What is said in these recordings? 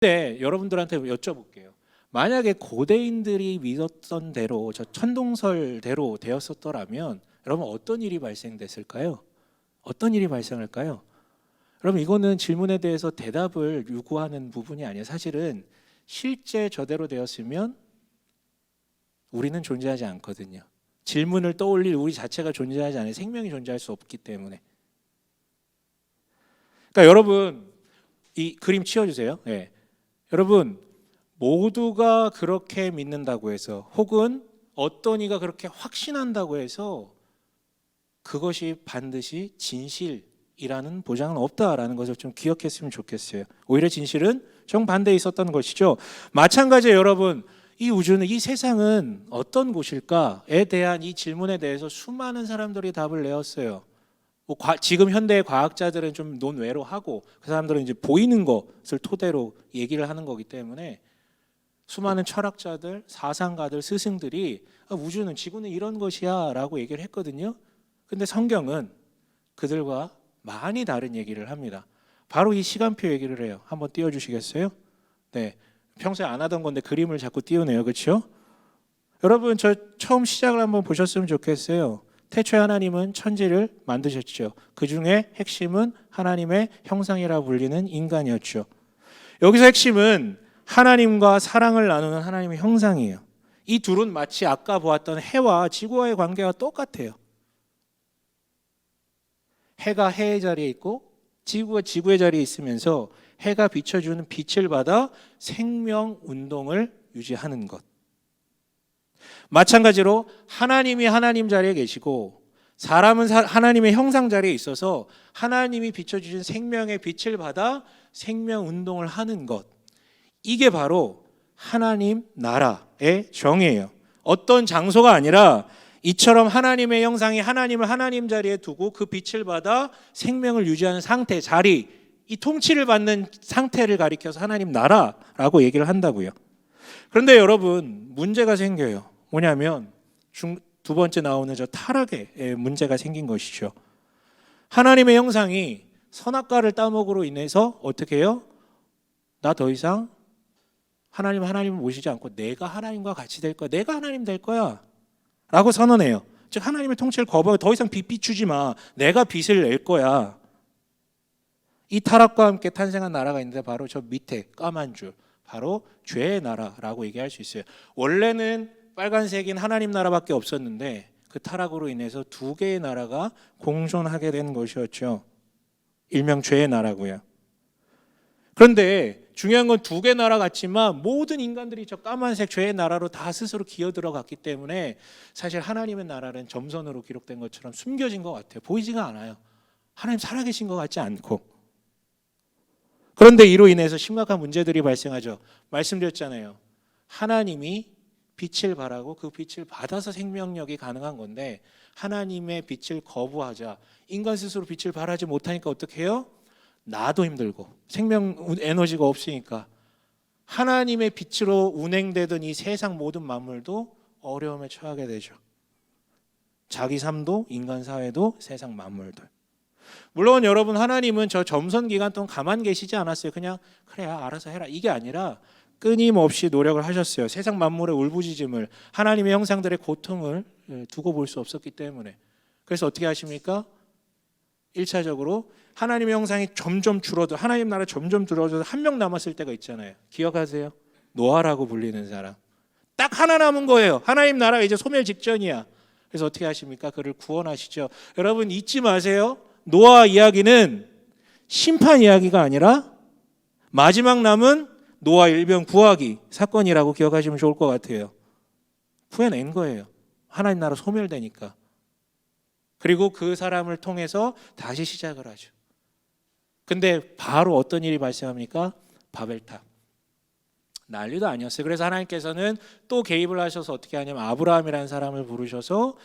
근데 여러분들한테 여쭤볼게요. 만약에 고대인들이 믿었던 대로 저 천동설대로 되었었더라면 여러분 어떤 일이 발생됐을까요? 어떤 일이 발생할까요? 여러분 이거는 질문에 대해서 대답을 요구하는 부분이 아니에요. 사실은 실제 저대로 되었으면 우리는 존재하지 않거든요. 질문을 떠올릴 우리 자체가 존재하지 않아요. 생명이 존재할 수 없기 때문에. 그러니까 여러분 이 그림 치워주세요. 네. 여러분 모두가 그렇게 믿는다고 해서 혹은 어떤 이가 그렇게 확신한다고 해서 그것이 반드시 진실이라는 보장은 없다라는 것을 좀 기억했으면 좋겠어요. 오히려 진실은 정반대에 있었던 것이죠. 마찬가지로 여러분 이 우주는 이 세상은 어떤 곳일까에 대한 이 질문에 대해서 수많은 사람들이 답을 내었어요. 지금 현대의 과학자들은 좀 논외로 하고 그 사람들은 이제 보이는 것을 토대로 얘기를 하는 거기 때문에 수많은 철학자들, 사상가들, 스승들이 우주는 지구는 이런 것이야 라고 얘기를 했거든요. 근데 성경은 그들과 많이 다른 얘기를 합니다. 바로 이 시간표 얘기를 해요. 한번 띄워주시겠어요? 네, 평소에 안 하던 건데 그림을 자꾸 띄우네요. 그렇죠? 여러분 저 처음 시작을 한번 보셨으면 좋겠어요. 태초에 하나님은 천지를 만드셨죠. 그 중에 핵심은 하나님의 형상이라 불리는 인간이었죠. 여기서 핵심은 하나님과 사랑을 나누는 하나님의 형상이에요. 이 둘은 마치 아까 보았던 해와 지구와의 관계가 똑같아요. 해가 해의 자리에 있고 지구가 지구의 자리에 있으면서 해가 비춰주는 빛을 받아 생명 운동을 유지하는 것. 마찬가지로 하나님이 하나님 자리에 계시고 사람은 하나님의 형상 자리에 있어서 하나님이 비춰주신 생명의 빛을 받아 생명 운동을 하는 것. 이게 바로 하나님 나라의 정의예요. 어떤 장소가 아니라 이처럼 하나님의 형상이 하나님을 하나님 자리에 두고 그 빛을 받아 생명을 유지하는 상태, 자리, 이 통치를 받는 상태를 가리켜서 하나님 나라라고 얘기를 한다고요. 그런데 여러분 문제가 생겨요. 뭐냐면 두 번째 나오는 저 타락의 문제가 생긴 것이죠. 하나님의 형상이 선악과를 따먹으로 인해서 어떻게 해요? 나 더 이상 하나님을 모시지 않고 내가 하나님과 같이 될 거야. 내가 하나님 될 거야. 라고 선언해요. 즉 하나님의 통치를 거부하고 더 이상 빚 비추지 마. 내가 빚을 낼 거야. 이 타락과 함께 탄생한 나라가 있는데 바로 저 밑에 까만 줄. 바로 죄의 나라라고 얘기할 수 있어요. 원래는 빨간색인 하나님 나라밖에 없었는데 그 타락으로 인해서 두 개의 나라가 공존하게 된 것이었죠. 일명 죄의 나라고요. 그런데 중요한 건 두 개 나라 같지만 모든 인간들이 저 까만색 죄의 나라로 다 스스로 기어 들어갔기 때문에 사실 하나님의 나라는 점선으로 기록된 것처럼 숨겨진 것 같아요. 보이지가 않아요. 하나님 살아계신 것 같지 않고. 그런데 이로 인해서 심각한 문제들이 발생하죠. 말씀드렸잖아요. 하나님이 빛을 발하고 그 빛을 받아서 생명력이 가능한 건데 하나님의 빛을 거부하자 인간 스스로 빛을 발하지 못하니까 어떻게 해요? 나도 힘들고 생명 에너지가 없으니까 하나님의 빛으로 운행되던 이 세상 모든 만물도 어려움에 처하게 되죠. 자기 삶도 인간 사회도 세상 만물들. 물론 여러분 하나님은 저 점선 기간 동안 가만 계시지 않았어요. 그냥 그래 알아서 해라 이게 아니라 끊임없이 노력을 하셨어요. 세상 만물의 울부짖음을 하나님의 형상들의 고통을 두고 볼 수 없었기 때문에. 그래서 어떻게 하십니까? 1차적으로 하나님의 형상이 점점 줄어들어 하나님 나라 점점 줄어들어서 한 명 남았을 때가 있잖아요. 기억하세요? 노아라고 불리는 사람. 딱 하나 남은 거예요. 하나님 나라가 이제 소멸 직전이야. 그래서 어떻게 하십니까? 그를 구원하시죠. 여러분 잊지 마세요. 노아 이야기는 심판 이야기가 아니라 마지막 남은 노아 일병 구하기 사건이라고 기억하시면 좋을 것 같아요. 구해낸 거예요. 하나님 나라 소멸되니까. 그리고 그 사람을 통해서 다시 시작을 하죠. 근데 바로 어떤 일이 발생합니까? 바벨탑. 난리도 아니었어요. 그래서 하나님께서는 또 개입을 하셔서 어떻게 하냐면 아브라함이라는 사람을 부르셔서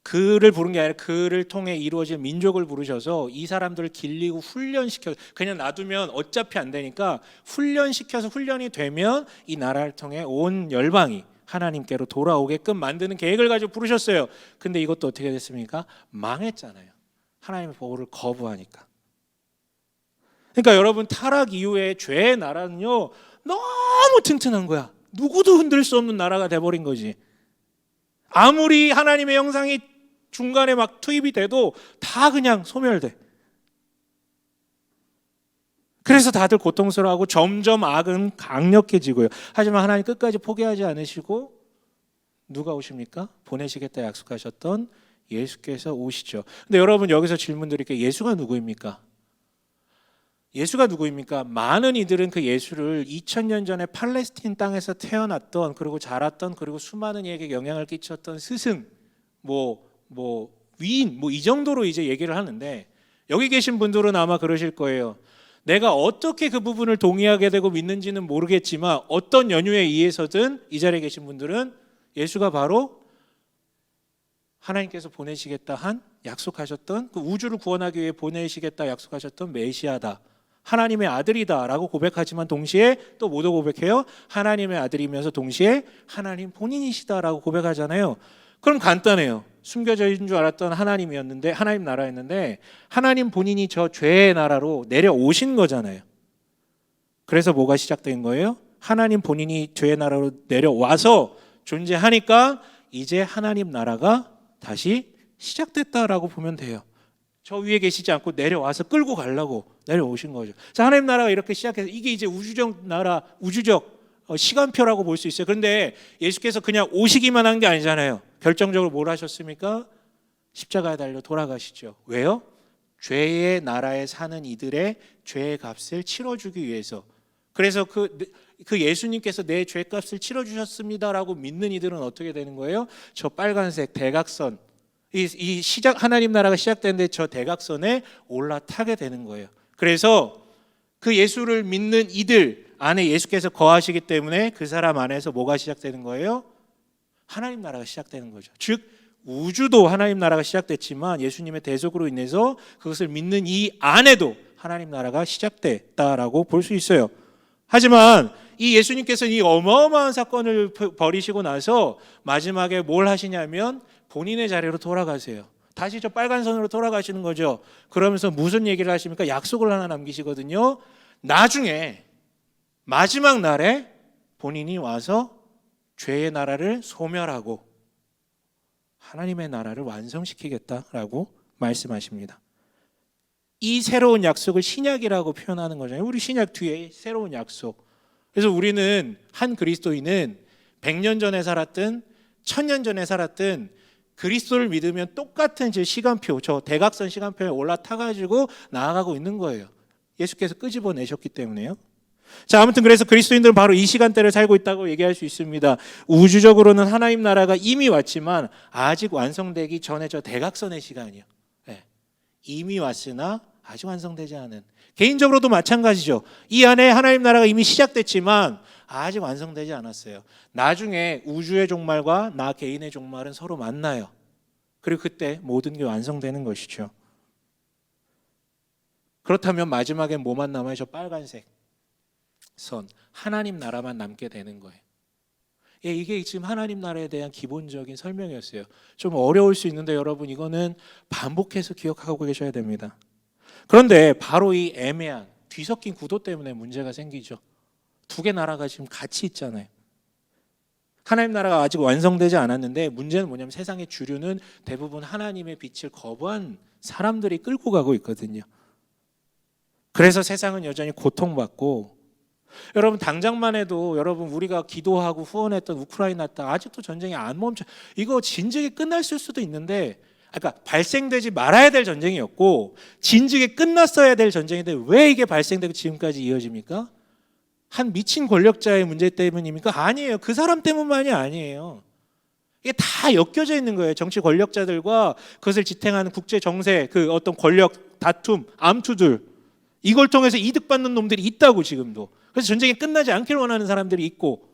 그를 부른 게 아니라 그를 통해 이루어질 민족을 부르셔서 이 사람들을 길리고 훈련시켜 그냥 놔두면 어차피 안 되니까 훈련시켜서 훈련이 되면 이 나라를 통해 온 열방이 하나님께로 돌아오게끔 만드는 계획을 가지고 부르셨어요. 근데 이것도 어떻게 됐습니까? 망했잖아요. 하나님의 보호를 거부하니까. 그러니까 여러분 타락 이후에 죄의 나라는요 너무 튼튼한 거야. 누구도 흔들 수 없는 나라가 돼버린 거지. 아무리 하나님의 형상이 중간에 막 투입이 돼도 다 그냥 소멸돼. 그래서 다들 고통스러워하고 점점 악은 강력해지고요. 하지만 하나님 끝까지 포기하지 않으시고 누가 오십니까? 보내시겠다 약속하셨던 예수께서 오시죠. 근데 여러분 여기서 질문 드릴게요. 예수가 누구입니까? 예수가 누구입니까? 많은 이들은 그 예수를 2000년 전에 팔레스틴 땅에서 태어났던, 그리고 자랐던, 그리고 수많은 이에게 영향을 끼쳤던 스승, 위인, 이 정도로 이제 얘기를 하는데, 여기 계신 분들은 아마 그러실 거예요. 내가 어떻게 그 부분을 동의하게 되고 믿는지는 모르겠지만 어떤 연유에 의해서든 이 자리에 계신 분들은 예수가 바로 하나님께서 보내시겠다 한 약속하셨던, 그 우주를 구원하기 위해 보내시겠다 약속하셨던 메시아다, 하나님의 아들이다라고 고백하지만 동시에 또 뭐도 고백해요? 하나님의 아들이면서 동시에 하나님 본인이시다라고 고백하잖아요. 그럼 간단해요. 숨겨져 있는 줄 알았던 하나님이었는데, 하나님 나라였는데 하나님 본인이 저 죄의 나라로 내려오신 거잖아요. 그래서 뭐가 시작된 거예요? 하나님 본인이 죄의 나라로 내려와서 존재하니까 이제 하나님 나라가 다시 시작됐다라고 보면 돼요. 저 위에 계시지 않고 내려와서 끌고 가려고 내려오신 거죠. 자, 하나님 나라가 이렇게 시작해서 이게 이제 우주적 나라, 우주적 시간표라고 볼 수 있어요. 그런데 예수께서 그냥 오시기만 한 게 아니잖아요. 결정적으로 뭘 하셨습니까? 십자가에 달려 돌아가시죠. 왜요? 죄의 나라에 사는 이들의 죄의 값을 치러주기 위해서. 그래서 그 예수님께서 내 죄값을 치러주셨습니다라고 믿는 이들은 어떻게 되는 거예요? 저 빨간색 대각선, 이 시작, 하나님 나라가 시작되는데 저 대각선에 올라타게 되는 거예요. 그래서 그 예수를 믿는 이들 안에 예수께서 거하시기 때문에 그 사람 안에서 뭐가 시작되는 거예요? 하나님 나라가 시작되는 거죠. 즉 우주도 하나님 나라가 시작됐지만 예수님의 대속으로 인해서 그것을 믿는 이 안에도 하나님 나라가 시작됐다라고 볼 수 있어요. 하지만 이 예수님께서 이 어마어마한 사건을 벌이시고 나서 마지막에 뭘 하시냐면 본인의 자리로 돌아가세요. 다시 저 빨간 선으로 돌아가시는 거죠. 그러면서 무슨 얘기를 하십니까? 약속을 하나 남기시거든요. 나중에 마지막 날에 본인이 와서 죄의 나라를 소멸하고 하나님의 나라를 완성시키겠다라고 말씀하십니다. 이 새로운 약속을 신약이라고 표현하는 거잖아요. 우리 신약 뒤에 새로운 약속. 그래서 우리는 한 그리스도인은 100년 전에 살았든 1000년 전에 살았든 그리스도를 믿으면 똑같은 제 시간표, 저 대각선 시간표에 올라타가지고 나아가고 있는 거예요. 예수께서 끄집어내셨기 때문에요. 자, 아무튼 그래서 그리스도인들은 바로 이 시간대를 살고 있다고 얘기할 수 있습니다. 우주적으로는 하나님 나라가 이미 왔지만 아직 완성되기 전에 저 대각선의 시간이요. 네. 이미 왔으나 아직 완성되지 않은. 개인적으로도 마찬가지죠. 이 안에 하나님 나라가 이미 시작됐지만 아직 완성되지 않았어요. 나중에 우주의 종말과 나 개인의 종말은 서로 만나요. 그리고 그때 모든 게 완성되는 것이죠. 그렇다면 마지막에 뭐만 남아요? 저 빨간색 선, 하나님 나라만 남게 되는 거예요. 예, 이게 지금 하나님 나라에 대한 기본적인 설명이었어요. 좀 어려울 수 있는데 여러분 이거는 반복해서 기억하고 계셔야 됩니다. 그런데 바로 이 애매한 뒤섞인 구도 때문에 문제가 생기죠. 두 개 나라가 지금 같이 있잖아요. 하나님 나라가 아직 완성되지 않았는데 문제는 뭐냐면 세상의 주류는 대부분 하나님의 빛을 거부한 사람들이 끌고 가고 있거든요. 그래서 세상은 여전히 고통받고, 여러분 당장만 해도 여러분 우리가 기도하고 후원했던 우크라이나 땅 아직도 전쟁이 안 멈춰. 이거 진즉에 끝났을 수도 있는데, 그러니까 발생되지 말아야 될 전쟁이었고 진즉에 끝났어야 될 전쟁인데 왜 이게 발생되고 지금까지 이어집니까? 한 미친 권력자의 문제 때문입니까? 아니에요. 그 사람 때문만이 아니에요. 이게 다 엮여져 있는 거예요. 정치 권력자들과 그것을 지탱하는 국제 정세, 그 어떤 권력 다툼, 암투들, 이걸 통해서 이득 받는 놈들이 있다고 지금도. 그래서 전쟁이 끝나지 않기를 원하는 사람들이 있고.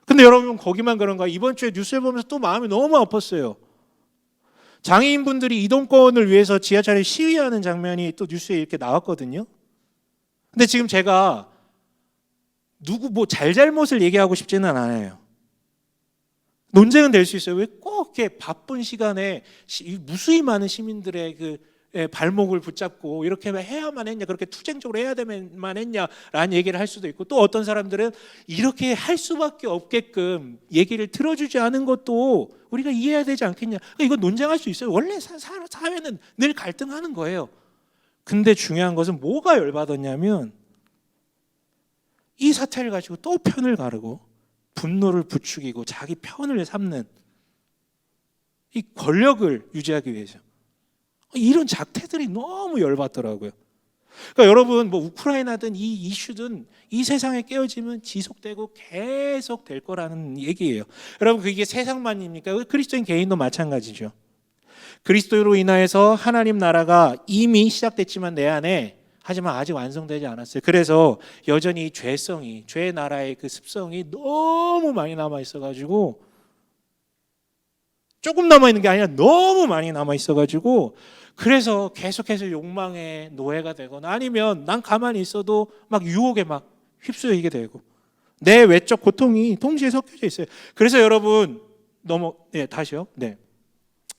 근데 여러분 거기만 그런가? 이번 주에 뉴스를 보면서 또 마음이 너무 아팠어요. 장애인분들이 이동권을 위해서 지하철에 시위하는 장면이 또 뉴스에 이렇게 나왔거든요. 근데 지금 제가 누구 뭐 잘잘못을 얘기하고 싶지는 않아요. 논쟁은 될 수 있어요. 왜 꼭 이렇게 바쁜 시간에 무수히 많은 시민들의 그 발목을 붙잡고 이렇게 해야만 했냐, 그렇게 투쟁적으로 해야 되만 했냐라는 얘기를 할 수도 있고, 또 어떤 사람들은 이렇게 할 수밖에 없게끔 얘기를 들어주지 않은 것도 우리가 이해해야 되지 않겠냐. 이거 논쟁할 수 있어요. 원래 사회는 늘 갈등하는 거예요. 근데 중요한 것은 뭐가 열받았냐면 이 사태를 가지고 또 편을 가르고 분노를 부추기고 자기 편을 삼는 이 권력을 유지하기 위해서 이런 작태들이 너무 열받더라고요. 그러니까 여러분, 뭐 우크라이나든 이 이슈든 이 세상에 깨어지면 지속되고 계속 될 거라는 얘기예요. 여러분, 그게 세상만입니까? 그리스도인 개인도 마찬가지죠. 그리스도로 인하여서 하나님 나라가 이미 시작됐지만 내 안에, 하지만 아직 완성되지 않았어요. 그래서 여전히 죄의 나라의 그 습성이 너무 많이 남아 있어가지고, 조금 남아 있는 게 아니라 너무 많이 남아 있어가지고, 그래서 계속해서 욕망의 노예가 되거나, 아니면 난 가만히 있어도 막 유혹에 막 휩쓸리게 되고, 내 외적 고통이 동시에 섞여져 있어요. 그래서 여러분 다시요. 네.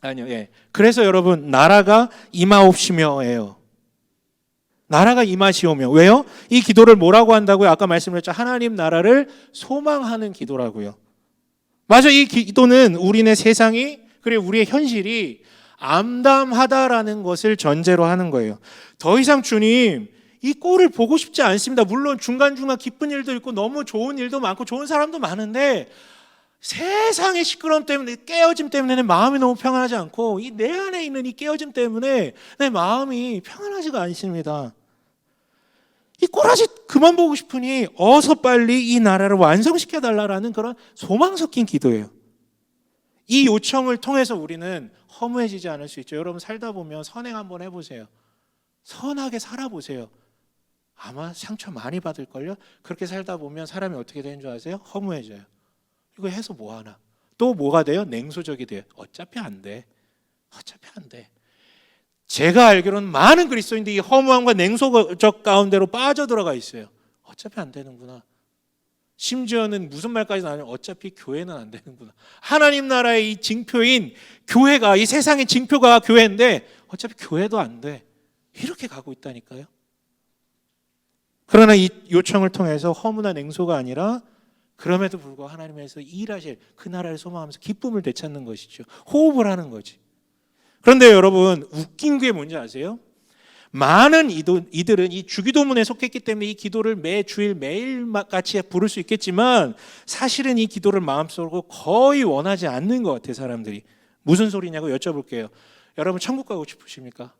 아니요. 예. 그래서 여러분, 나라가 임하옵시며예요. 나라가 임하시오며. 왜요? 이 기도를 뭐라고 한다고요? 아까 말씀드렸죠. 하나님 나라를 소망하는 기도라고요. 맞아, 이 기도는 우리네 세상이, 그리고 우리의 현실이 암담하다라는 것을 전제로 하는 거예요. 더 이상 주님, 이 꼴을 보고 싶지 않습니다. 물론 중간중간 기쁜 일도 있고 너무 좋은 일도 많고 좋은 사람도 많은데, 세상의 시끄러움 때문에, 깨어짐 때문에 내 마음이 너무 평안하지 않고, 이 내 안에 있는 이 깨어짐 때문에 내 마음이 평안하지가 않습니다. 이 꼬라지 그만 보고 싶으니 어서 빨리 이 나라를 완성시켜 달라라는 그런 소망 섞인 기도예요. 이 요청을 통해서 우리는 허무해지지 않을 수 있죠. 여러분, 살다 보면 선행 한번 해보세요. 선하게 살아보세요. 아마 상처 많이 받을걸요. 그렇게 살다 보면 사람이 어떻게 되는 줄 아세요? 허무해져요. 이거 해서 뭐하나. 또 뭐가 돼요? 냉소적이 돼요. 어차피 안 돼. 제가 알기로는 많은 그리스도인들이 이 허무함과 냉소적 가운데로 빠져들어가 있어요. 어차피 안 되는구나. 심지어는 무슨 말까지 나오냐면 어차피 교회는 안 되는구나. 하나님 나라의 이 징표인 교회가, 이 세상의 징표가 교회인데 어차피 교회도 안 돼. 이렇게 가고 있다니까요. 그러나 이 요청을 통해서 허무나 냉소가 아니라, 그럼에도 불구하고 하나님께서 일하실 그 나라를 소망하면서 기쁨을 되찾는 것이죠. 호흡을 하는 거지. 그런데 여러분, 웃긴 게 뭔지 아세요? 많은 이들은 이 주기도문에 속했기 때문에 이 기도를 매주일 매일같이 부를 수 있겠지만, 사실은 이 기도를 마음속으로 거의 원하지 않는 것 같아요. 사람들이. 무슨 소리냐고 여쭤볼게요. 여러분, 천국 가고 싶으십니까?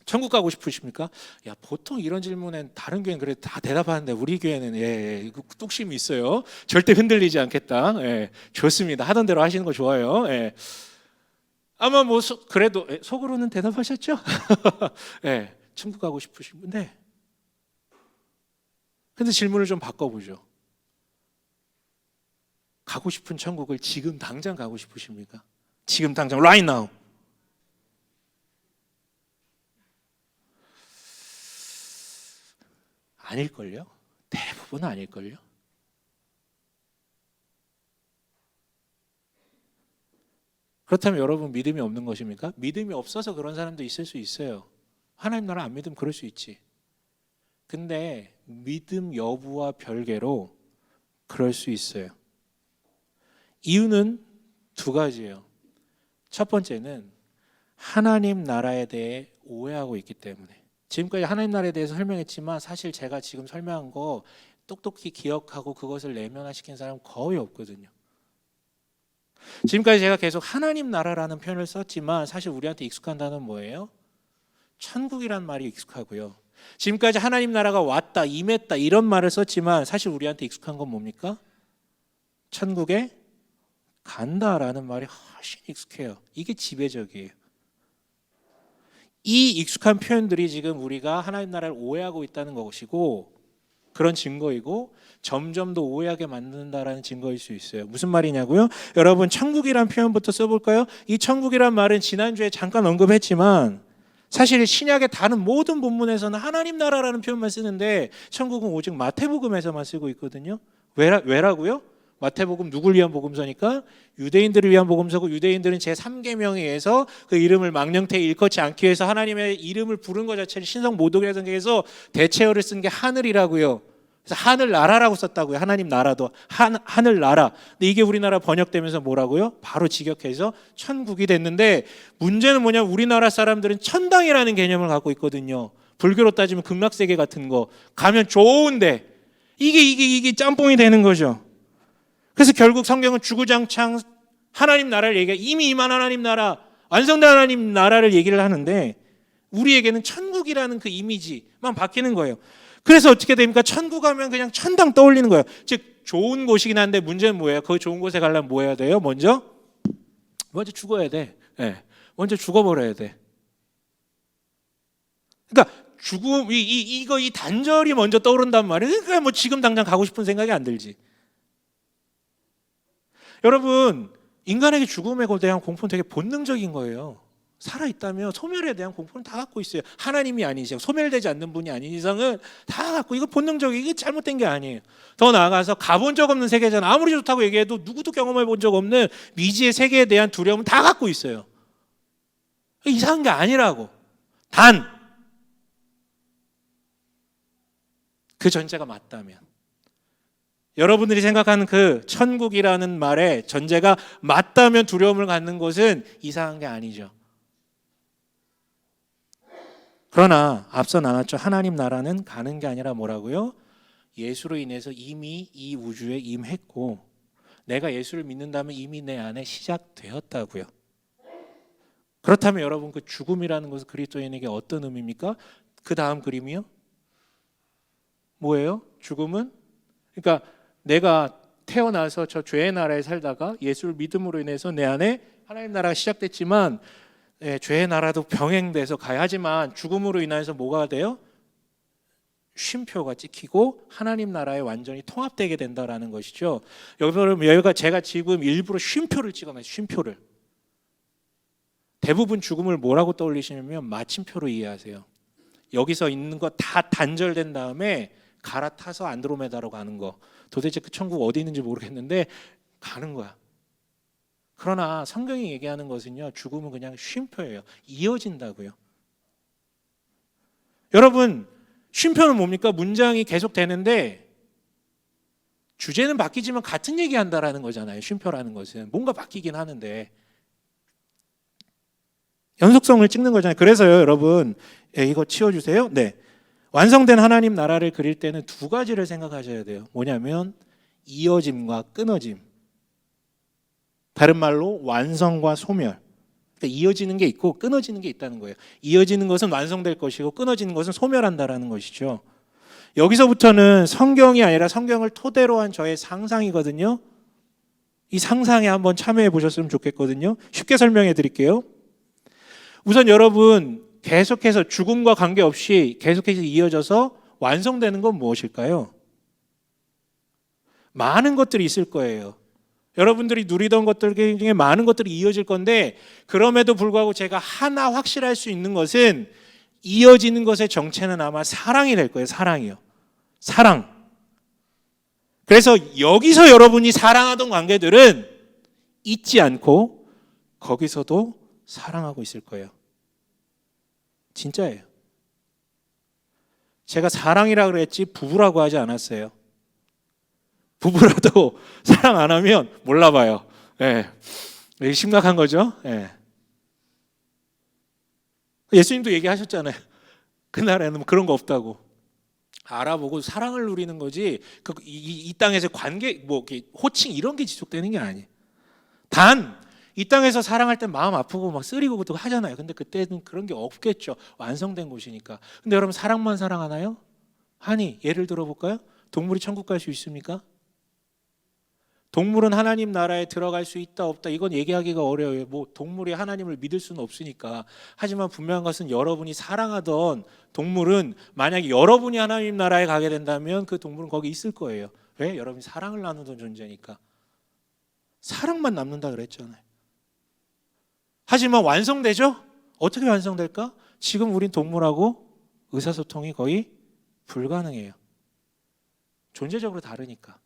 천국 가고 싶으십니까? 야, 보통 이런 질문엔 다른 교회는 그래 다 대답하는데 우리 교회는 뚝심이 있어요. 절대 흔들리지 않겠다. 좋습니다. 하던 대로 하시는 거 좋아요. 아마 뭐 그래도 속으로는 대답하셨죠? 천국 가고 싶으신 분데, 근데 질문을 좀 바꿔보죠. 가고 싶은 천국을 지금 당장 가고 싶으십니까? 지금 당장 right now. 아닐걸요? 대부분은 아닐걸요? 그렇다면 여러분, 믿음이 없는 것입니까? 믿음이 없어서 그런 사람도 있을 수 있어요. 하나님 나라 안 믿으면 그럴 수 있지. 근데 믿음 여부와 별개로 그럴 수 있어요. 이유는 두 가지예요. 첫 번째는 하나님 나라에 대해 오해하고 있기 때문에. 지금까지 하나님 나라에 대해서 설명했지만 사실 제가 지금 설명한 거 똑똑히 기억하고 그것을 내면화시킨 사람 거의 없거든요. 지금까지 제가 계속 하나님 나라라는 표현을 썼지만 사실 우리한테 익숙한 단어는 뭐예요? 천국이란 말이 익숙하고요. 지금까지 하나님 나라가 왔다, 임했다 이런 말을 썼지만 사실 우리한테 익숙한 건 뭡니까? 천국에 간다라는 말이 훨씬 익숙해요. 이게 지배적이에요. 이 익숙한 표현들이 지금 우리가 하나님 나라를 오해하고 있다는 것이고, 그런 증거이고 점점 더 오해하게 만든다라는 증거일 수 있어요. 무슨 말이냐고요? 여러분, 천국이란 표현부터 써볼까요? 이 천국이란 말은 지난주에 잠깐 언급했지만 사실 신약의 다른 모든 본문에서는 하나님 나라라는 표현만 쓰는데 천국은 오직 마태복음에서만 쓰고 있거든요. 왜라고요? 마태복음 누굴 위한 복음서니까 유대인들을 위한 복음서고, 유대인들은 제3계명에 의해서 그 이름을 망령되이 일컫지 않기 위해서 하나님의 이름을 부른 것 자체를 신성 모독이라는 게 해서 대체어를 쓴 게 하늘이라고요. 그래서 하늘나라라고 썼다고요. 하나님 나라도 하늘나라. 근데 이게 우리나라 번역되면서 뭐라고요? 바로 직역해서 천국이 됐는데, 문제는 뭐냐면 우리나라 사람들은 천당이라는 개념을 갖고 있거든요. 불교로 따지면 극락세계 같은 거 가면 좋은데 이게 짬뽕이 되는 거죠. 그래서 결국 성경은 주구장창 하나님 나라를 얘기해. 이미 임한 하나님 나라, 완성된 하나님 나라를 얘기를 하는데 우리에게는 천국이라는 그 이미지만 바뀌는 거예요. 그래서 어떻게 됩니까? 천국 가면 그냥 천당 떠올리는 거예요. 즉 좋은 곳이긴 한데 문제는 뭐예요? 그 좋은 곳에 가려면 뭐 해야 돼요? 먼저 죽어야 돼. 네. 먼저 죽어버려야 돼. 그러니까 죽음, 이 단절이 먼저 떠오른단 말이에요. 그러니까 뭐 지금 당장 가고 싶은 생각이 안 들지. 여러분, 인간에게 죽음에 대한 공포는 되게 본능적인 거예요. 살아있다면 소멸에 대한 공포는 다 갖고 있어요. 하나님이 아니죠. 소멸되지 않는 분이 아닌 이상은 다 갖고, 이거 본능적이고 이게 잘못된 게 아니에요. 더 나아가서 가본 적 없는 세계잖아. 아무리 좋다고 얘기해도 누구도 경험해 본 적 없는 미지의 세계에 대한 두려움은 다 갖고 있어요. 이상한 게 아니라고. 단 그 전제가 맞다면, 여러분들이 생각하는 그 천국이라는 말의 전제가 맞다면 두려움을 갖는 것은 이상한 게 아니죠. 그러나 앞서 나왔죠. 하나님 나라는 가는 게 아니라 뭐라고요? 예수로 인해서 이미 이 우주에 임했고, 내가 예수를 믿는다면 이미 내 안에 시작되었다고요. 그렇다면 여러분, 그 죽음이라는 것은 그리스도인에게 어떤 의미입니까? 그 다음 그림이요? 뭐예요? 죽음은? 그러니까 내가 태어나서 저 죄의 나라에 살다가 예수를 믿음으로 인해서 내 안에 하나님 나라가 시작됐지만, 죄의 나라도 병행돼서 가야 하지만 죽음으로 인해서 뭐가 돼요? 쉼표가 찍히고 하나님 나라에 완전히 통합되게 된다라는 것이죠. 여기가 제가 지금 일부러 쉼표를 찍어놨어요. 쉼표를. 대부분 죽음을 뭐라고 떠올리시냐면 마침표로 이해하세요. 여기서 있는 거 다 단절된 다음에 갈아타서 안드로메다로 가는 거. 도대체 그 천국 어디 있는지 모르겠는데 가는 거야. 그러나 성경이 얘기하는 것은요, 죽음은 그냥 쉼표예요. 이어진다고요. 여러분, 쉼표는 뭡니까? 문장이 계속 되는데 주제는 바뀌지만 같은 얘기한다라는 거잖아요. 쉼표라는 것은 뭔가 바뀌긴 하는데 연속성을 찍는 거잖아요. 그래서요, 여러분, 이거 치워주세요. 네, 완성된 하나님 나라를 그릴 때는 두 가지를 생각하셔야 돼요. 뭐냐면 이어짐과 끊어짐. 다른 말로 완성과 소멸. 그러니까 이어지는 게 있고 끊어지는 게 있다는 거예요. 이어지는 것은 완성될 것이고 끊어지는 것은 소멸한다라는 것이죠. 여기서부터는 성경이 아니라 성경을 토대로 한 저의 상상이거든요. 이 상상에 한번 참여해 보셨으면 좋겠거든요. 쉽게 설명해 드릴게요. 우선 여러분, 계속해서 죽음과 관계없이 계속해서 이어져서 완성되는 건 무엇일까요? 많은 것들이 있을 거예요. 여러분들이 누리던 것들 중에 많은 것들이 이어질 건데, 그럼에도 불구하고 제가 하나 확실할 수 있는 것은 이어지는 것의 정체는 아마 사랑이 될 거예요. 사랑이요. 사랑. 그래서 여기서 여러분이 사랑하던 관계들은 잊지 않고 거기서도 사랑하고 있을 거예요. 진짜예요. 제가 사랑이라 그랬지 부부라고 하지 않았어요. 부부라도 사랑 안 하면 몰라봐요. 심각한 거죠. 예수님도 얘기하셨잖아요. 그날에는 그런 거 없다고. 알아보고 사랑을 누리는 거지. 이 땅에서 관계, 호칭 이런 게 지속되는 게 아니에요. 단 이 땅에서 사랑할 때 마음 아프고 막 쓰리고 그것도 하잖아요. 근데 그때는 그런 게 없겠죠. 완성된 곳이니까. 근데 여러분, 사랑만 사랑하나요? 아니, 예를 들어 볼까요? 동물이 천국 갈 수 있습니까? 동물은 하나님 나라에 들어갈 수 있다 없다 이건 얘기하기가 어려워요. 동물이 하나님을 믿을 수는 없으니까. 하지만 분명한 것은 여러분이 사랑하던 동물은 만약에 여러분이 하나님 나라에 가게 된다면 그 동물은 거기 있을 거예요. 왜? 여러분이 사랑을 나누던 존재니까. 사랑만 남는다 그랬잖아요. 하지만 완성되죠? 어떻게 완성될까? 지금 우린 동물하고 의사소통이 거의 불가능해요. 존재적으로 다르니까.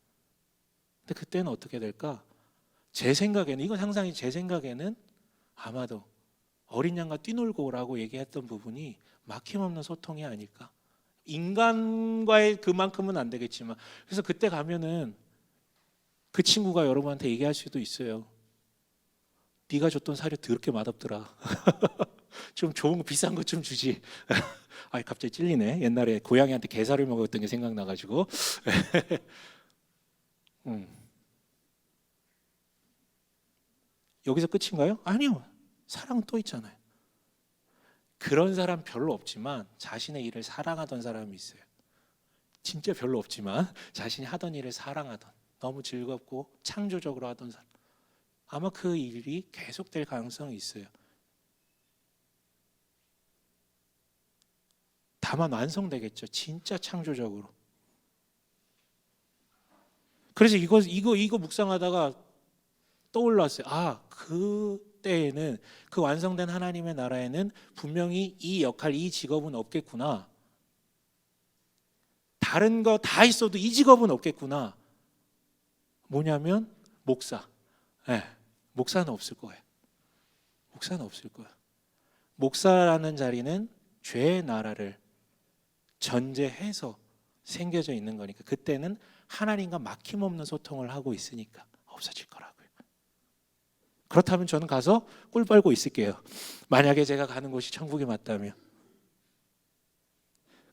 근데 그때는 어떻게 될까? 제 생각에는, 이건 상상이, 제 생각에는 아마도 어린 양과 뛰놀고 오라고 얘기했던 부분이 막힘없는 소통이 아닐까. 인간과의 그만큼은 안 되겠지만, 그래서 그때 가면은 그 친구가 여러분한테 얘기할 수도 있어요. 네가 줬던 사료 더럽게 맛없더라. 좀 좋은 거, 비싼 거 좀 주지. 아, 갑자기 찔리네. 옛날에 고양이한테 게살을 먹었던 게 생각나가지고. 여기서 끝인가요? 아니요. 사랑은 또 있잖아요. 그런 사람 별로 없지만 자신의 일을 사랑하던 사람이 있어요. 진짜 별로 없지만 자신이 하던 일을 사랑하던, 너무 즐겁고 창조적으로 하던 사람. 아마 그 일이 계속될 가능성이 있어요. 다만 완성되겠죠. 진짜 창조적으로. 그래서 이거 묵상하다가 떠올랐어요. 아, 그때에는, 그 완성된 하나님의 나라에는 분명히 이 역할, 이 직업은 없겠구나. 다른 거 다 있어도 이 직업은 없겠구나. 뭐냐면 목사. 네, 목사는 없을 거예요. 목사는 없을 거예요. 목사라는 자리는 죄의 나라를 전제해서 생겨져 있는 거니까, 그때는 하나님과 막힘없는 소통을 하고 있으니까 없어질 거라고요. 그렇다면 저는 가서 꿀 빨고 있을게요. 만약에 제가 가는 곳이 천국이 맞다면.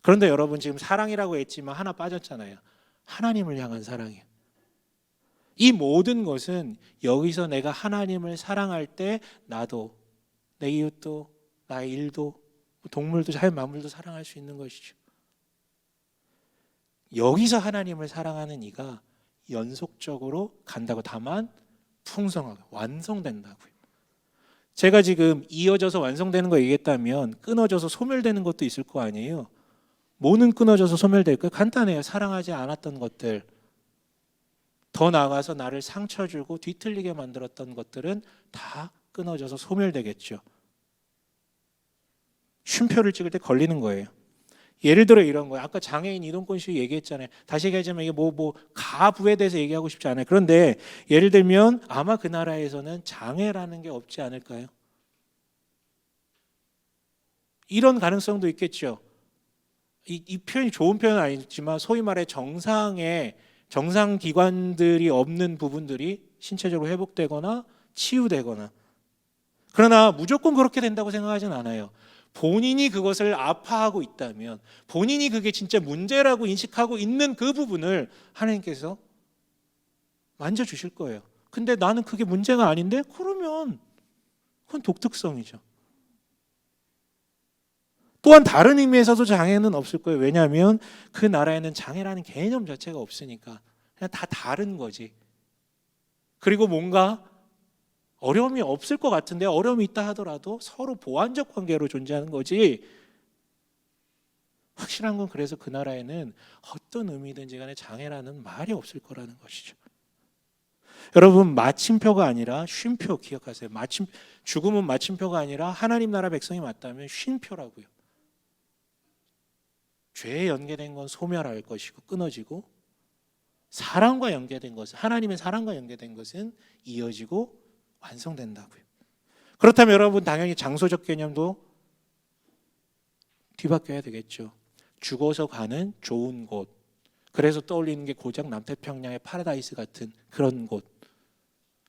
그런데 여러분, 지금 사랑이라고 했지만 하나 빠졌잖아요. 하나님을 향한 사랑이에요. 이 모든 것은 여기서 내가 하나님을 사랑할 때 나도, 내 이웃도, 나의 일도, 동물도, 자연 만물도 사랑할 수 있는 것이죠. 여기서 하나님을 사랑하는 이가 연속적으로 간다고, 다만 풍성하게 완성된다고요. 제가 지금 이어져서 완성되는 거 얘기했다면 끊어져서 소멸되는 것도 있을 거 아니에요. 뭐는 끊어져서 소멸될까요? 간단해요. 사랑하지 않았던 것들, 더 나아가서 나를 상처 주고 뒤틀리게 만들었던 것들은 다 끊어져서 소멸되겠죠. 쉼표를 찍을 때 걸리는 거예요. 예를 들어 이런 거예요. 아까 장애인 이동권 씨 얘기했잖아요. 다시 얘기하자면 이게 가부에 대해서 얘기하고 싶지 않아요. 그런데 예를 들면 아마 그 나라에서는 장애라는 게 없지 않을까요? 이런 가능성도 있겠죠. 이 표현이 좋은 표현은 아니지만 소위 말해 정상 기관들이 없는 부분들이 신체적으로 회복되거나 치유되거나. 그러나 무조건 그렇게 된다고 생각하진 않아요. 본인이 그것을 아파하고 있다면, 본인이 그게 진짜 문제라고 인식하고 있는 그 부분을 하나님께서 만져주실 거예요. 근데 나는 그게 문제가 아닌데? 그러면 그건 독특성이죠. 또한 다른 의미에서도 장애는 없을 거예요. 왜냐하면 그 나라에는 장애라는 개념 자체가 없으니까 그냥 다 다른 거지. 그리고 뭔가 어려움이 없을 것 같은데 어려움이 있다 하더라도 서로 보완적 관계로 존재하는 거지. 확실한 건 그래서 그 나라에는 어떤 의미든지 간에 장애라는 말이 없을 거라는 것이죠. 여러분, 마침표가 아니라 쉼표 기억하세요. 죽음은 마침표가 아니라 하나님 나라 백성이 맞다면 쉼표라고요. 죄에 연계된 건 소멸할 것이고 끊어지고, 사랑과 연계된 것은, 하나님의 사랑과 연계된 것은 이어지고 완성된다고요. 그렇다면 여러분, 당연히 장소적 개념도 뒤바뀌어야 되겠죠. 죽어서 가는 좋은 곳. 그래서 떠올리는 게 고작 남태평양의 파라다이스 같은 그런 곳.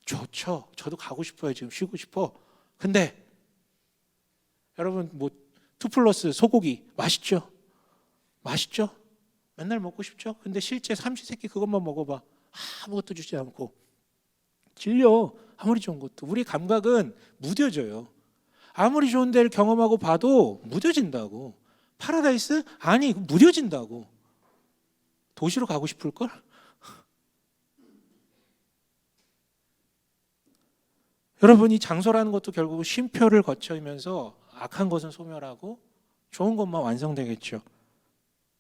좋죠. 저도 가고 싶어요. 지금 쉬고 싶어. 근데 여러분, 2+ 소고기 맛있죠? 맛있죠? 맨날 먹고 싶죠? 근데 실제 삼시세끼 그것만 먹어봐. 아무것도 주지 않고 질려. 아무리 좋은 것도. 우리 감각은 무뎌져요. 아무리 좋은 데를 경험하고 봐도 무뎌진다고. 파라다이스? 아니, 무뎌진다고. 도시로 가고 싶을걸? 여러분, 이 장소라는 것도 결국 쉼표를 거쳐면서 악한 것은 소멸하고 좋은 것만 완성되겠죠.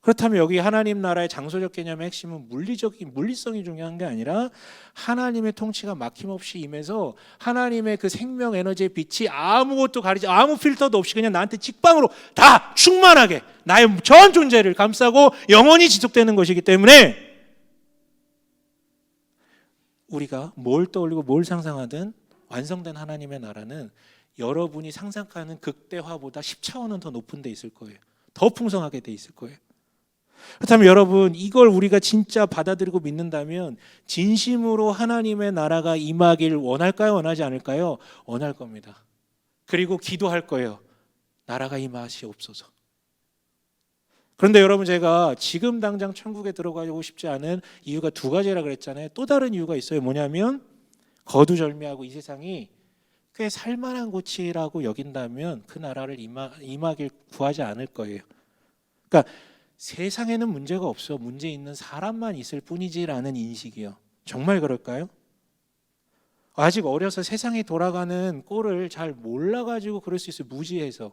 그렇다면 여기 하나님 나라의 장소적 개념의 핵심은 물리성이 중요한 게 아니라 하나님의 통치가 막힘없이 임해서 하나님의 그 생명 에너지의 빛이 아무것도 가리지, 아무 필터도 없이 그냥 나한테 직방으로 다 충만하게 나의 전 존재를 감싸고 영원히 지속되는 것이기 때문에 우리가 뭘 떠올리고 뭘 상상하든 완성된 하나님의 나라는 여러분이 상상하는 극대화보다 10차원은 더 높은 데 있을 거예요. 더 풍성하게 돼 있을 거예요. 그렇다면 여러분, 이걸 우리가 진짜 받아들이고 믿는다면 진심으로 하나님의 나라가 임하길 원할까요? 원하지 않을까요? 원할 겁니다. 그리고 기도할 거예요. 나라가 임하시옵소서. 그런데 여러분, 제가 지금 당장 천국에 들어가고 싶지 않은 이유가 두 가지라 그랬잖아요. 또 다른 이유가 있어요. 뭐냐면 거두절미하고 이 세상이 꽤 살만한 곳이라고 여긴다면 그 나라를 임하길 구하지 않을 거예요. 그러니까 세상에는 문제가 없어, 문제 있는 사람만 있을 뿐이지라는 인식이요. 정말 그럴까요? 아직 어려서 세상이 돌아가는 꼴을 잘 몰라가지고 그럴 수 있어요. 무지해서.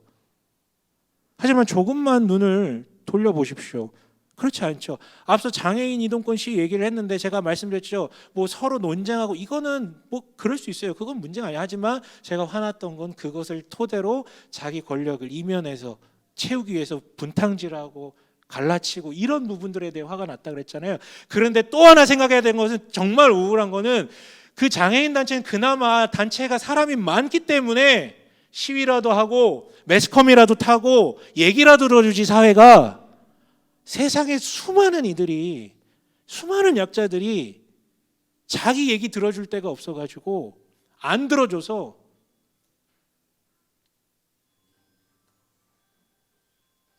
하지만 조금만 눈을 돌려보십시오. 그렇지 않죠. 앞서 장애인 이동권 시 얘기를 했는데 제가 말씀드렸죠. 뭐 서로 논쟁하고 이거는 뭐 그럴 수 있어요. 그건 문제가 아니에요. 하지만 제가 화났던 건 그것을 토대로 자기 권력을 이면에서 채우기 위해서 분탕질하고 갈라치고 이런 부분들에 대해 화가 났다 그랬잖아요. 그런데 또 하나 생각해야 되는 것은 정말 우울한 거는 그 장애인 단체는 그나마 단체가 사람이 많기 때문에 시위라도 하고 매스컴이라도 타고 얘기라도 들어주지 사회가 세상에 수많은 이들이 수많은 약자들이 자기 얘기 들어줄 데가 없어가지고 안 들어줘서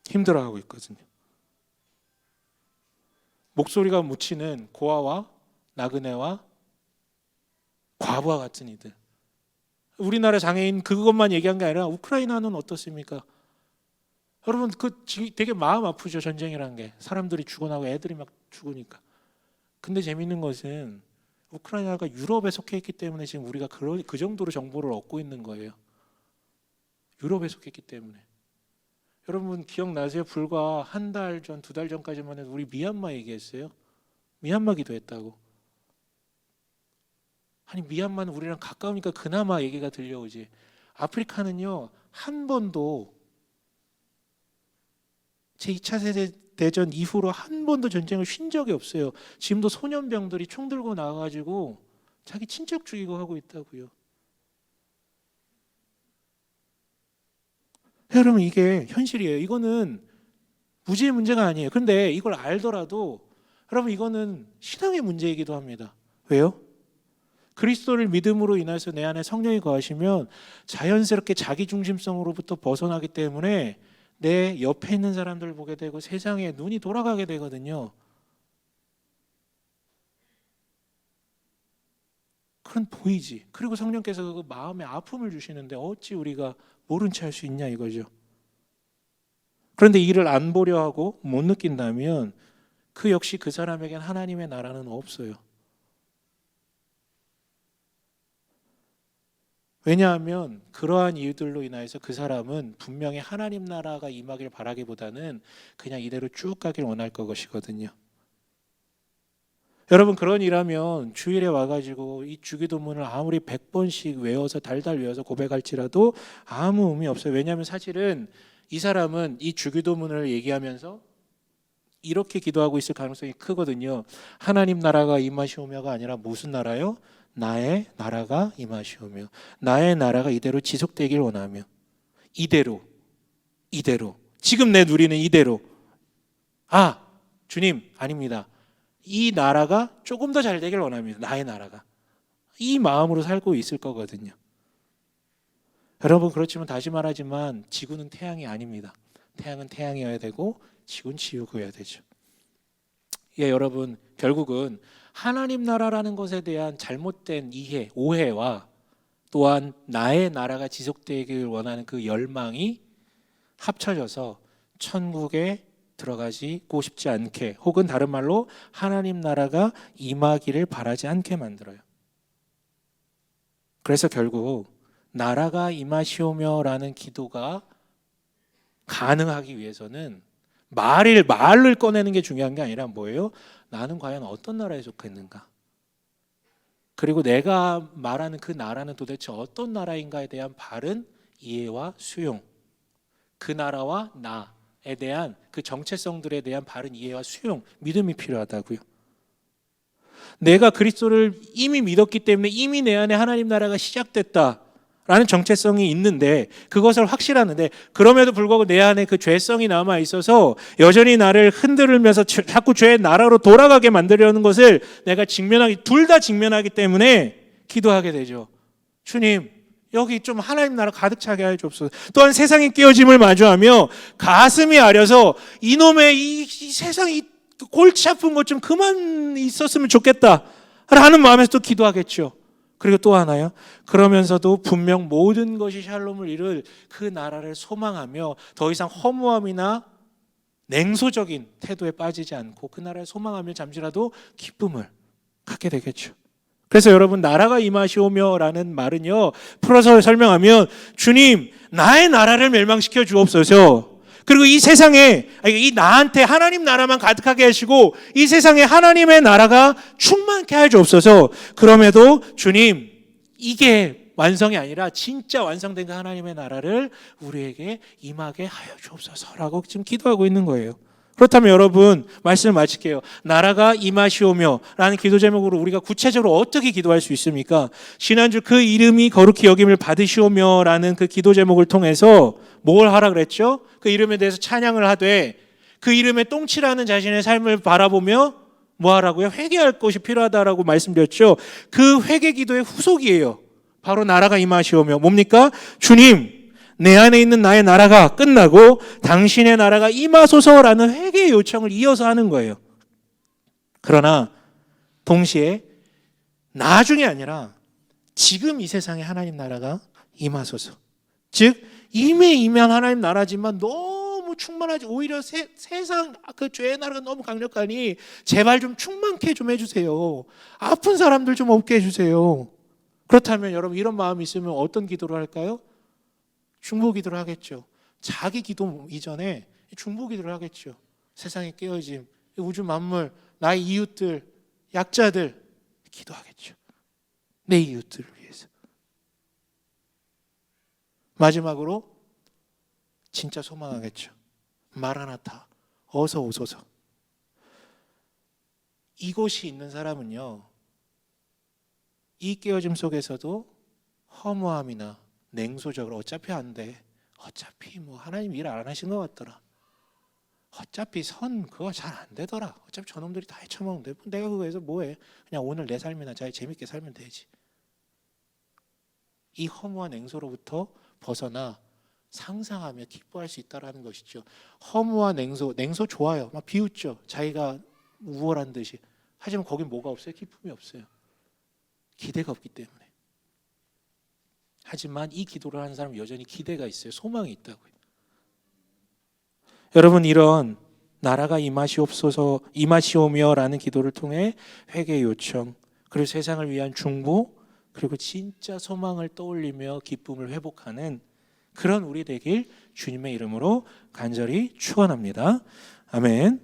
힘들어하고 있거든요. 목소리가 묻히는 고아와 나그네와 과부와 같은 이들. 우리나라 장애인 그것만 얘기한 게 아니라 우크라이나는 어떻습니까? 여러분 그 되게 마음 아프죠. 전쟁이란 게 사람들이 죽어나고 애들이 막 죽으니까. 근데 재밌는 것은 우크라이나가 유럽에 속해 있기 때문에 지금 우리가 그 정도로 정보를 얻고 있는 거예요. 유럽에 속했기 때문에. 여러분 기억나세요? 불과 한 달 전, 두 달 전까지만 해도 우리 미얀마 얘기했어요. 미얀마 기도했다고. 아니 미얀마는 우리랑 가까우니까 그나마 얘기가 들려오지. 아프리카는요 한 번도 제2차 세계대전 이후로 한 번도 전쟁을 쉰 적이 없어요. 지금도 소년병들이 총 들고 나와가지고 자기 친척 죽이고 하고 있다고요. 여러분 이게 현실이에요. 이거는 무지의 문제가 아니에요. 그런데 이걸 알더라도 여러분 이거는 신앙의 문제이기도 합니다. 왜요? 그리스도를 믿음으로 인해서 내 안에 성령이 거하시면 자연스럽게 자기중심성으로부터 벗어나기 때문에 내 옆에 있는 사람들 보게 되고 세상에 눈이 돌아가게 되거든요. 그건 보이지. 그리고 성령께서 그 마음에 아픔을 주시는데 어찌 우리가 모른 채 할 수 있냐 이거죠. 그런데 이를 안 보려 하고 못 느낀다면 그 역시 그 사람에겐 하나님의 나라는 없어요. 왜냐하면 그러한 이유들로 인하여서 그 사람은 분명히 하나님 나라가 임하길 바라기보다는 그냥 이대로 쭉 가길 원할 것이거든요. 여러분 그런 일하면 주일에 와가지고 이 주기도문을 아무리 100번씩 외워서 달달 외워서 고백할지라도 아무 의미 없어요. 왜냐하면 사실은 이 사람은 이 주기도문을 얘기하면서 이렇게 기도하고 있을 가능성이 크거든요. 하나님 나라가 임하시오며가 아니라 무슨 나라요? 나의 나라가 임하시오며 나의 나라가 이대로 지속되길 원하며 이대로 지금 내 누리는 이대로 주님 아닙니다. 이 나라가 조금 더 잘 되길 원합니다. 나의 나라가 이 마음으로 살고 있을 거거든요. 여러분 그렇지만 다시 말하지만 지구는 태양이 아닙니다. 태양은 태양이어야 되고 지구는 지구여야 되죠. 예, 여러분 결국은 하나님 나라라는 것에 대한 잘못된 이해, 오해와 또한 나의 나라가 지속되길 원하는 그 열망이 합쳐져서 천국에 들어가지고 싶지 않게 혹은 다른 말로 하나님 나라가 임하기를 바라지 않게 만들어요. 그래서 결국 나라가 임하시오며라는 기도가 가능하기 위해서는 말을 꺼내는 게 중요한 게 아니라 뭐예요? 나는 과연 어떤 나라에 속했는가? 그리고 내가 말하는 그 나라는 도대체 어떤 나라인가에 대한 바른 이해와 수용, 그 나라와 나에 대한 그 정체성들에 대한 바른 이해와 수용, 믿음이 필요하다고요. 내가 그리스도를 이미 믿었기 때문에 이미 내 안에 하나님 나라가 시작됐다라는 정체성이 있는데, 그것을 확실하는데, 그럼에도 불구하고 내 안에 그 죄성이 남아 있어서 여전히 나를 흔들면서 자꾸 죄의 나라로 돌아가게 만들려는 것을 내가 둘 다 직면하기 때문에 기도하게 되죠. 주님, 여기 좀 하나님 나라 가득 차게 해 주옵소서. 또한 세상의 깨어짐을 마주하며 가슴이 아려서 이놈의 이 세상이 골치 아픈 것 좀 그만 있었으면 좋겠다 라는 마음에서 또 기도하겠죠. 그리고 또 하나요, 그러면서도 분명 모든 것이 샬롬을 이룰 그 나라를 소망하며 더 이상 허무함이나 냉소적인 태도에 빠지지 않고 그 나라를 소망하며 잠시라도 기쁨을 갖게 되겠죠. 그래서 여러분, 나라가 임하시오며 라는 말은요, 풀어서 설명하면 주님, 나의 나라를 멸망시켜 주옵소서. 그리고 이 세상에, 이 나한테 하나님 나라만 가득하게 하시고 이 세상에 하나님의 나라가 충만케 하여 주옵소서. 그럼에도 주님, 이게 완성이 아니라 진짜 완성된 그 하나님의 나라를 우리에게 임하게 하여 주옵소서라고 지금 기도하고 있는 거예요. 그렇다면 여러분, 말씀을 마칠게요. 나라가 임하시오며 라는 기도 제목으로 우리가 구체적으로 어떻게 기도할 수 있습니까? 지난주 그 이름이 거룩히 여김을 받으시오며 라는 그 기도 제목을 통해서 뭘 하라 그랬죠? 그 이름에 대해서 찬양을 하되 그 이름에 똥칠하는 자신의 삶을 바라보며 뭐 하라고요? 회개할 것이 필요하다라고 말씀드렸죠. 그 회개 기도의 후속이에요. 바로 나라가 임하시오며 뭡니까? 주님, 내 안에 있는 나의 나라가 끝나고 당신의 나라가 임하소서라는 회개의 요청을 이어서 하는 거예요. 그러나 동시에 나중이 아니라 지금 이 세상에 하나님 나라가 임하소서. 즉 이미 임한 하나님 나라지만 너무 충만하지, 오히려 세상 그 죄의 나라가 너무 강력하니 제발 좀 충만케 좀 해주세요. 아픈 사람들 좀 없게 해주세요. 그렇다면 여러분, 이런 마음이 있으면 어떤 기도를 할까요? 중보 기도를 하겠죠. 자기 기도 이전에 중보 기도를 하겠죠. 세상의 깨어짐, 우주 만물, 나의 이웃들, 약자들 기도하겠죠. 내 이웃들을 위해서. 마지막으로 진짜 소망하겠죠. 마라나타, 어서 오소서. 이곳이 있는 사람은요, 이 깨어짐 속에서도 허무함이나 냉소적으로 어차피 안 돼, 어차피 뭐 하나님 일 안 하신 것 같더라, 어차피 선 그거 잘 안 되더라, 어차피 저놈들이 다 헤쳐먹는데 내가 그거에서 뭐해, 그냥 오늘 내 삶이나 잘 재밌게 살면 되지. 이 허무한 냉소로부터 벗어나 상상하며 기뻐할 수 있다라는 것이죠. 허무와 냉소 좋아요. 막 비웃죠. 자기가 우월한 듯이. 하지만 거긴 뭐가 없어요? 기쁨이 없어요. 기대가 없기 때문에. 하지만 이 기도를 하는 사람은 여전히 기대가 있어요. 소망이 있다고요. 여러분, 이런 나라가 임하시옵소서, 임하시오며라는 기도를 통해 회개 요청, 그리고 세상을 위한 중보, 그리고 진짜 소망을 떠올리며 기쁨을 회복하는 그런 우리 되길 주님의 이름으로 간절히 축원합니다. 아멘.